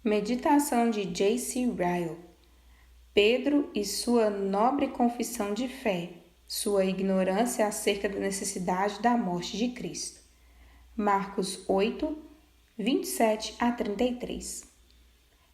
Meditação de J.C. Ryle. Pedro e sua nobre confissão de fé, sua ignorância acerca da necessidade da morte de Cristo. Marcos 8, 27 a 33.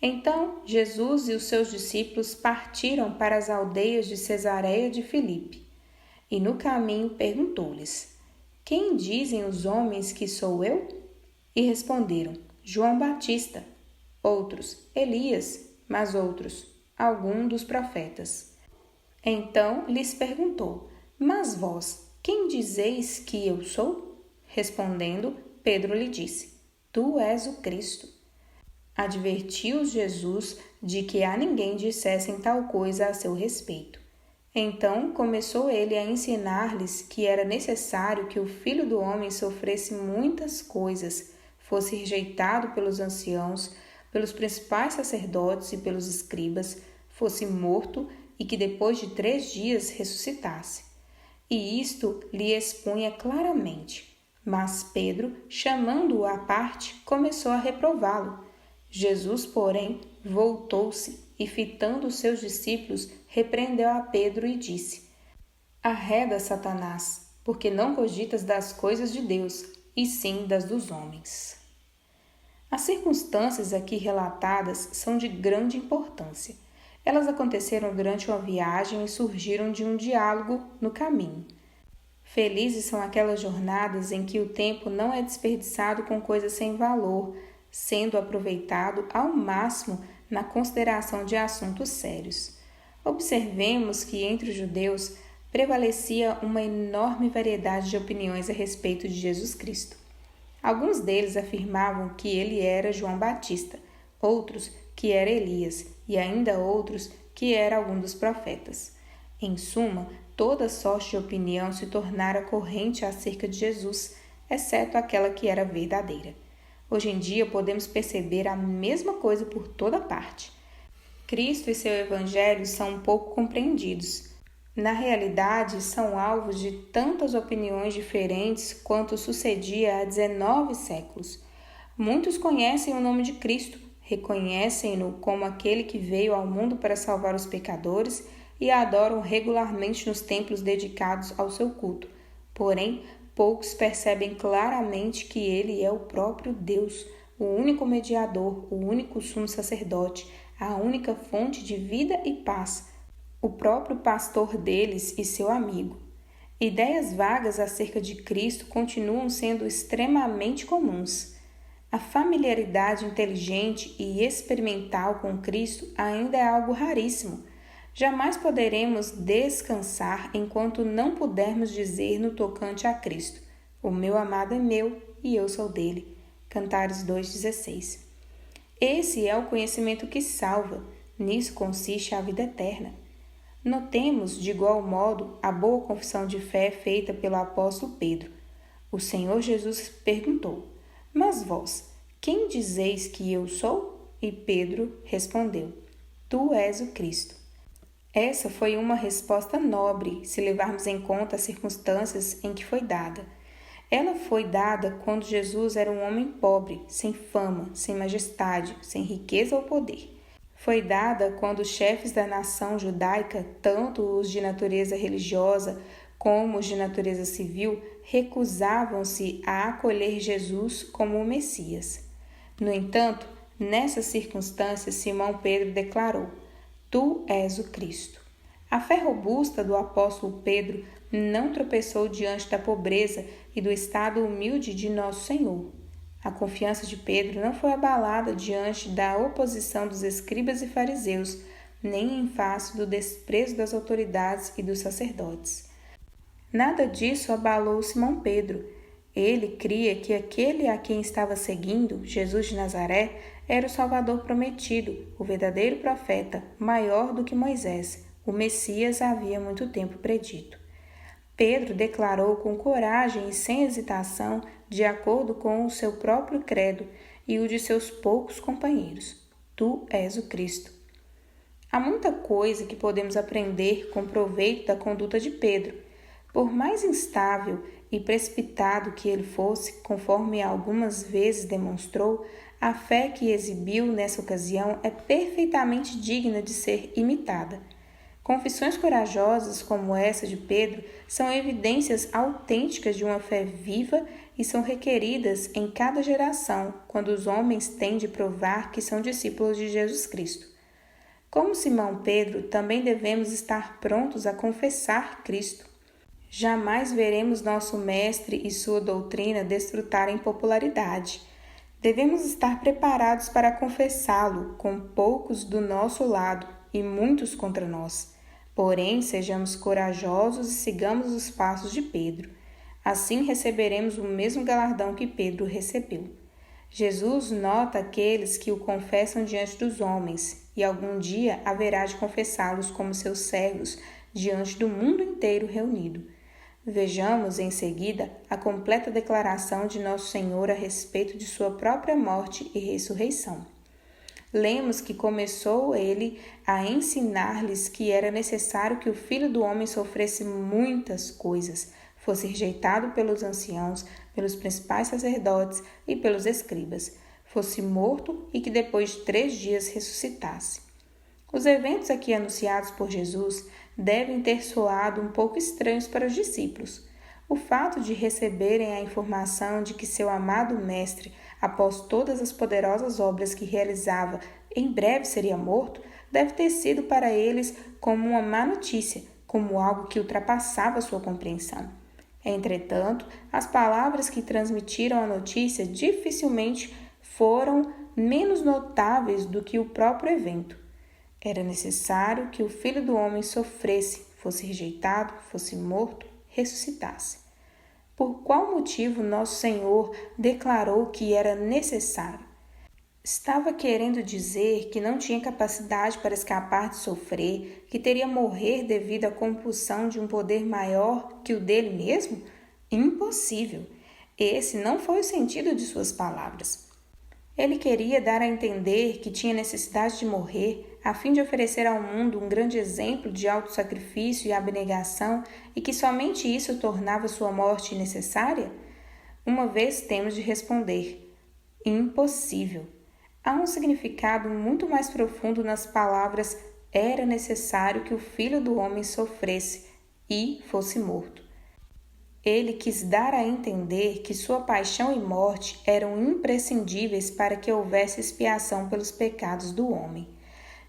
Então, Jesus e os seus discípulos partiram para as aldeias de Cesareia de Filipe, e no caminho perguntou-lhes: Quem dizem os homens que sou eu? E responderam: João Batista. Outros, Elias, mas outros, algum dos profetas. Então lhes perguntou: Mas vós, quem dizeis que eu sou? Respondendo, Pedro lhe disse: Tu és o Cristo. Advertiu-os Jesus de que a ninguém dissessem tal coisa a seu respeito. Então começou ele a ensinar-lhes que era necessário que o Filho do Homem sofresse muitas coisas, fosse rejeitado pelos anciãos, pelos principais sacerdotes e pelos escribas, fosse morto e que depois de 3 dias ressuscitasse. E isto lhe expunha claramente. Mas Pedro, chamando-o à parte, começou a reprová-lo. Jesus, porém, voltou-se e, fitando os seus discípulos, repreendeu a Pedro e disse: Arreda, Satanás, porque não cogitas das coisas de Deus, e sim das dos homens. As circunstâncias aqui relatadas são de grande importância. Elas aconteceram durante uma viagem e surgiram de um diálogo no caminho. Felizes são aquelas jornadas em que o tempo não é desperdiçado com coisas sem valor, sendo aproveitado ao máximo na consideração de assuntos sérios. Observemos que entre os judeus prevalecia uma enorme variedade de opiniões a respeito de Jesus Cristo. Alguns deles afirmavam que ele era João Batista, outros que era Elias e ainda outros que era algum dos profetas. Em suma, toda sorte de opinião se tornara corrente acerca de Jesus, exceto aquela que era verdadeira. Hoje em dia podemos perceber a mesma coisa por toda parte. Cristo e seu evangelho são um pouco compreendidos. Na realidade, são alvos de tantas opiniões diferentes quanto sucedia há 19 séculos. Muitos conhecem o nome de Cristo, reconhecem-no como aquele que veio ao mundo para salvar os pecadores e adoram regularmente nos templos dedicados ao seu culto. Porém, poucos percebem claramente que ele é o próprio Deus, o único mediador, o único sumo sacerdote, a única fonte de vida e paz, o próprio pastor deles e seu amigo. Ideias vagas acerca de Cristo continuam sendo extremamente comuns. A familiaridade inteligente e experimental com Cristo ainda é algo raríssimo. Jamais poderemos descansar enquanto não pudermos dizer no tocante a Cristo: O meu amado é meu e eu sou dele. Cantares 2,16. Esse é o conhecimento que salva. Nisso consiste a vida eterna. Notemos, de igual modo, a boa confissão de fé feita pelo apóstolo Pedro. O Senhor Jesus perguntou: Mas vós, quem dizeis que eu sou? E Pedro respondeu: Tu és o Cristo. Essa foi uma resposta nobre, se levarmos em conta as circunstâncias em que foi dada. Ela foi dada quando Jesus era um homem pobre, sem fama, sem majestade, sem riqueza ou poder. Foi dada quando os chefes da nação judaica, tanto os de natureza religiosa como os de natureza civil, recusavam-se a acolher Jesus como o Messias. No entanto, nessas circunstâncias, Simão Pedro declarou: Tu és o Cristo. A fé robusta do apóstolo Pedro não tropeçou diante da pobreza e do estado humilde de nosso Senhor. A confiança de Pedro não foi abalada diante da oposição dos escribas e fariseus, nem em face do desprezo das autoridades e dos sacerdotes. Nada disso abalou Simão Pedro. Ele cria que aquele a quem estava seguindo, Jesus de Nazaré, era o Salvador prometido, o verdadeiro profeta, maior do que Moisés. O Messias havia muito tempo predito. Pedro declarou com coragem e sem hesitação, de acordo com o seu próprio credo e o de seus poucos companheiros: Tu és o Cristo. Há muita coisa que podemos aprender com proveito da conduta de Pedro. Por mais instável e precipitado que ele fosse, conforme algumas vezes demonstrou, A fé que exibiu nessa ocasião é perfeitamente digna de ser imitada. Confissões corajosas como essa de Pedro são evidências autênticas de uma fé viva e são requeridas em cada geração quando os homens têm de provar que são discípulos de Jesus Cristo. Como Simão Pedro, também devemos estar prontos a confessar Cristo. Jamais veremos nosso mestre e sua doutrina desfrutarem popularidade. Devemos estar preparados para confessá-lo, com poucos do nosso lado e muitos contra nós. Porém, sejamos corajosos e sigamos os passos de Pedro. Assim receberemos o mesmo galardão que Pedro recebeu. Jesus nota aqueles que o confessam diante dos homens, e algum dia haverá de confessá-los como seus servos diante do mundo inteiro reunido. Vejamos, em seguida, a completa declaração de Nosso Senhor a respeito de sua própria morte e ressurreição. Lemos que começou ele a ensinar-lhes que era necessário que o Filho do Homem sofresse muitas coisas, fosse rejeitado pelos anciãos, pelos principais sacerdotes e pelos escribas, fosse morto e que depois de 3 dias ressuscitasse. Os eventos aqui anunciados por Jesus devem ter soado um pouco estranhos para os discípulos. O fato de receberem a informação de que seu amado mestre, após todas as poderosas obras que realizava, em breve seria morto, deve ter sido para eles como uma má notícia, como algo que ultrapassava sua compreensão. Entretanto, as palavras que transmitiram a notícia dificilmente foram menos notáveis do que o próprio evento. Era necessário que o Filho do Homem sofresse, fosse rejeitado, fosse morto, ressuscitasse. Por qual motivo Nosso Senhor declarou que era necessário? Estava querendo dizer que não tinha capacidade para escapar de sofrer, que teria morrer devido à compulsão de um poder maior que o dele mesmo? Impossível! Esse não foi o sentido de suas palavras. Ele queria dar a entender que tinha necessidade de morrer a fim de oferecer ao mundo um grande exemplo de autossacrifício e abnegação e que somente isso tornava sua morte necessária? Uma vez temos de responder: impossível. Há um significado muito mais profundo nas palavras era necessário que o Filho do Homem sofresse e fosse morto. Ele quis dar a entender que sua paixão e morte eram imprescindíveis para que houvesse expiação pelos pecados do homem.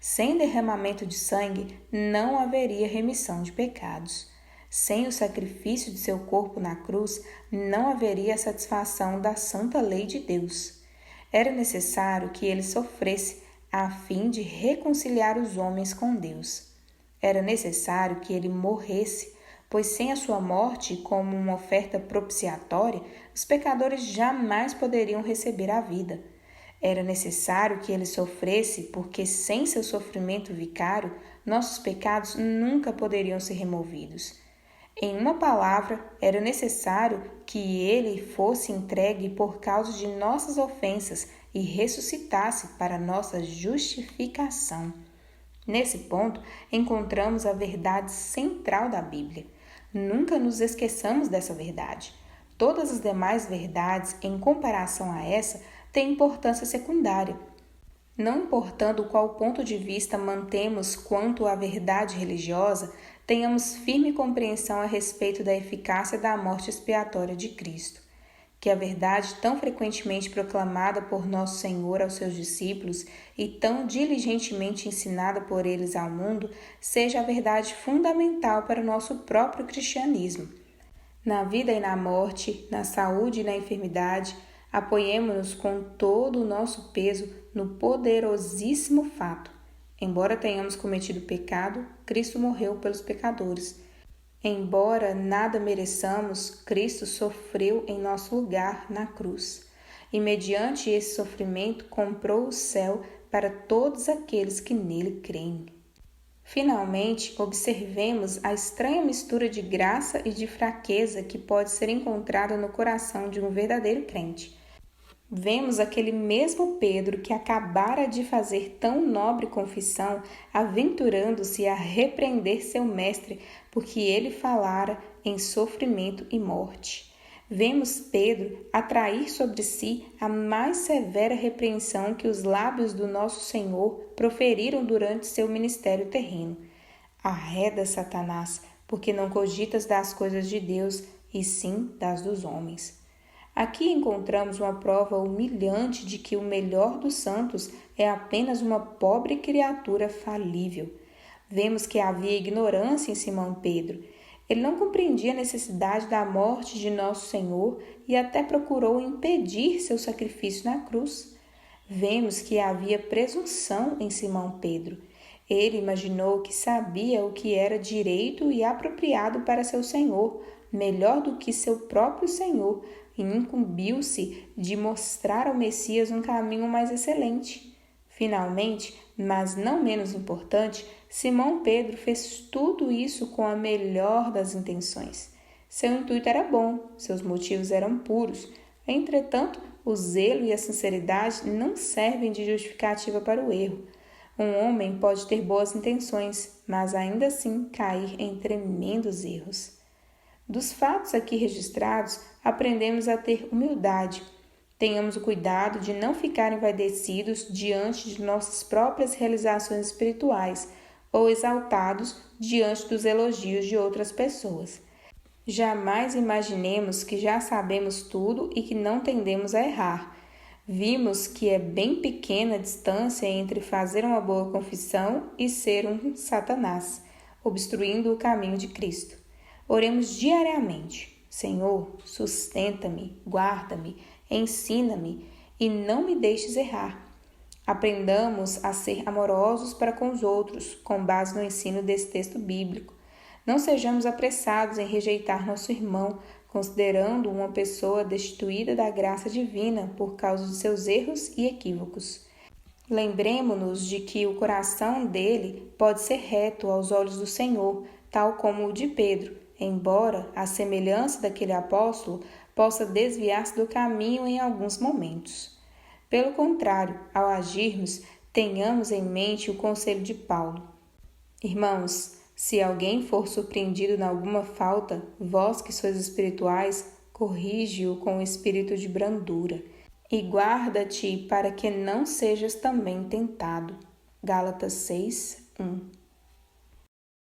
Sem derramamento de sangue, não haveria remissão de pecados. Sem o sacrifício de seu corpo na cruz, não haveria satisfação da santa lei de Deus. Era necessário que ele sofresse a fim de reconciliar os homens com Deus. Era necessário que ele morresse, pois sem a sua morte, como uma oferta propiciatória, os pecadores jamais poderiam receber a vida. Era necessário que ele sofresse, porque sem seu sofrimento vicário, nossos pecados nunca poderiam ser removidos. Em uma palavra, era necessário que ele fosse entregue por causa de nossas ofensas e ressuscitasse para nossa justificação. Nesse ponto, encontramos a verdade central da Bíblia. Nunca nos esqueçamos dessa verdade. Todas as demais verdades, em comparação a essa, têm importância secundária. Não importando qual ponto de vista mantemos quanto à verdade religiosa, tenhamos firme compreensão a respeito da eficácia da morte expiatória de Cristo. Que a verdade tão frequentemente proclamada por Nosso Senhor aos seus discípulos e tão diligentemente ensinada por eles ao mundo seja a verdade fundamental para o nosso próprio cristianismo. Na vida e na morte, na saúde e na enfermidade, apoiemo-nos com todo o nosso peso no poderosíssimo fato. Embora tenhamos cometido pecado, Cristo morreu pelos pecadores. Embora nada mereçamos, Cristo sofreu em nosso lugar na cruz. E mediante esse sofrimento comprou o céu para todos aqueles que nele creem. Finalmente, observemos a estranha mistura de graça e de fraqueza que pode ser encontrada no coração de um verdadeiro crente. Vemos aquele mesmo Pedro que acabara de fazer tão nobre confissão, aventurando-se a repreender seu mestre, porque ele falara em sofrimento e morte. Vemos Pedro atrair sobre si a mais severa repreensão que os lábios do nosso Senhor proferiram durante seu ministério terreno. Arreda, Satanás, porque não cogitas das coisas de Deus, e sim das dos homens. Aqui encontramos uma prova humilhante de que o melhor dos santos é apenas uma pobre criatura falível. Vemos que havia ignorância em Simão Pedro. Ele não compreendia a necessidade da morte de nosso Senhor e até procurou impedir seu sacrifício na cruz. Vemos que havia presunção em Simão Pedro. Ele imaginou que sabia o que era direito e apropriado para seu Senhor, melhor do que seu próprio Senhor, e incumbiu-se de mostrar ao Messias um caminho mais excelente. Finalmente, mas não menos importante, Simão Pedro fez tudo isso com a melhor das intenções. Seu intuito era bom, seus motivos eram puros. Entretanto, o zelo e a sinceridade não servem de justificativa para o erro. Um homem pode ter boas intenções, mas ainda assim cair em tremendos erros. Dos fatos aqui registrados, aprendemos a ter humildade. Tenhamos o cuidado de não ficar envaidecidos diante de nossas próprias realizações espirituais ou exaltados diante dos elogios de outras pessoas. Jamais imaginemos que já sabemos tudo e que não tendemos a errar. Vimos que é bem pequena a distância entre fazer uma boa confissão e ser um Satanás, obstruindo o caminho de Cristo. Oremos diariamente: Senhor, sustenta-me, guarda-me, ensina-me e não me deixes errar. Aprendamos a ser amorosos para com os outros, com base no ensino desse texto bíblico. Não sejamos apressados em rejeitar nosso irmão, considerando uma pessoa destituída da graça divina por causa de seus erros e equívocos. Lembremo-nos de que o coração dele pode ser reto aos olhos do Senhor, tal como o de Pedro, embora, à semelhança daquele apóstolo, possa desviar-se do caminho em alguns momentos. Pelo contrário, ao agirmos, tenhamos em mente o conselho de Paulo. Irmãos, se alguém for surpreendido em alguma falta, vós que sois espirituais, corrige-o com o espírito de brandura, e guarda-te para que não sejas também tentado. Gálatas 6:1.